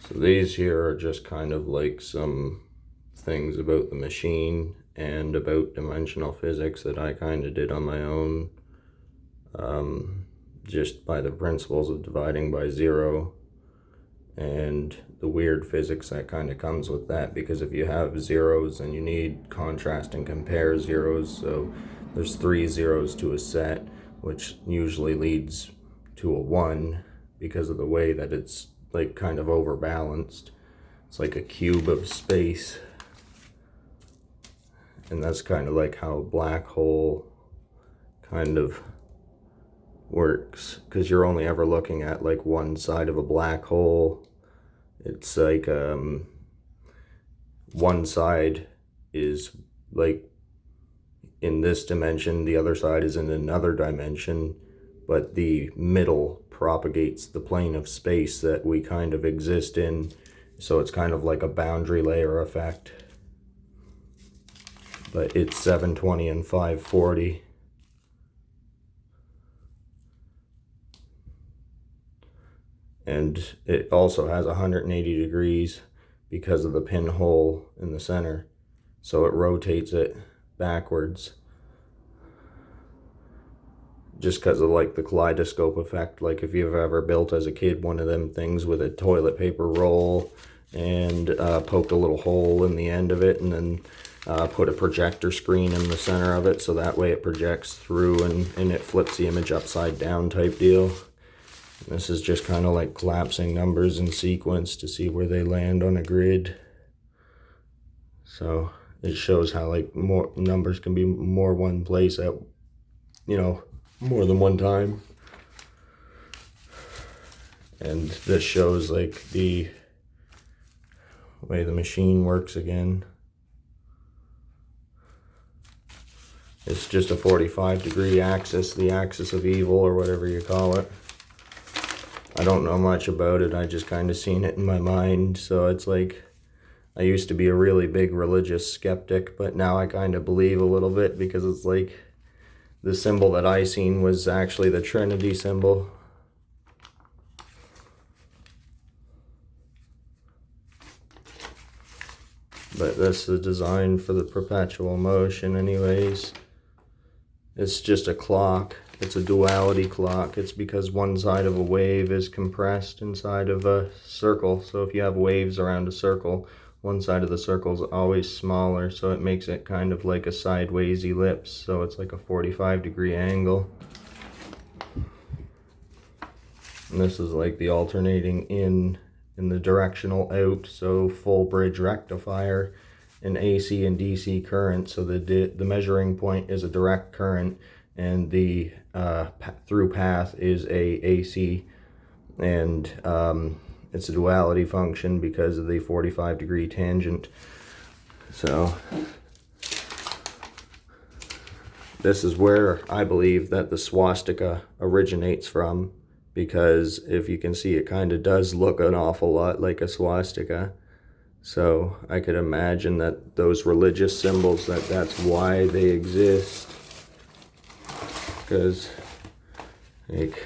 So these here are just kind of like some things about the machine and about dimensional physics that I kind of did on my own, just by the principles of dividing by zero and the weird physics that kind of comes with that, because if you have zeros and you need contrast and compare zeros, so there's 3 zeros to a set, which usually leads to a 1 because of the way that it's like kind of overbalanced. It's like a cube of space, and that's kind of like how a black hole kind of works, because you're only ever looking at like one side of a black hole. It's like one side is like in this dimension, the other side is in another dimension, but the middle propagates the plane of space that we kind of exist in, so it's kind of like a boundary layer effect. But it's 720 and 540. And it also has 180 degrees because of the pinhole in the center, so it rotates it backwards, just because of like the kaleidoscope effect. Like if you've ever built as a kid one of them things with a toilet paper roll and poked a little hole in the end of it, and then put a projector screen in the center of it, so that way it projects through and it flips the image upside down type deal. This is just kind of like collapsing numbers in sequence to see where they land on a grid. So it shows how like more numbers can be more one place at, you know, more than one time. And this shows like the way the machine works again. It's just a 45-degree axis, the axis of evil or whatever you call it. I don't know much about it, I just kind of seen it in my mind. So it's like, I used to be a really big religious skeptic, but now I kind of believe a little bit, because it's like the symbol that I seen was actually the Trinity symbol. But this is designed for the perpetual motion anyways. It's just a clock. It's a duality clock. It's because one side of a wave is compressed inside of a circle. So if you have waves around a circle, one side of the circle is always smaller, so it makes it kind of like a sideways ellipse. So it's like a 45-degree angle. And this is like the alternating in the directional out, so full bridge rectifier, an AC and DC current. So the measuring point is a direct current, and the through path is a AC, and it's a duality function because of the 45-degree tangent. So this is where I believe that the swastika originates from, because if you can see, it kind of does look an awful lot like a swastika. So I could imagine that those religious symbols, that's why they exist. Because like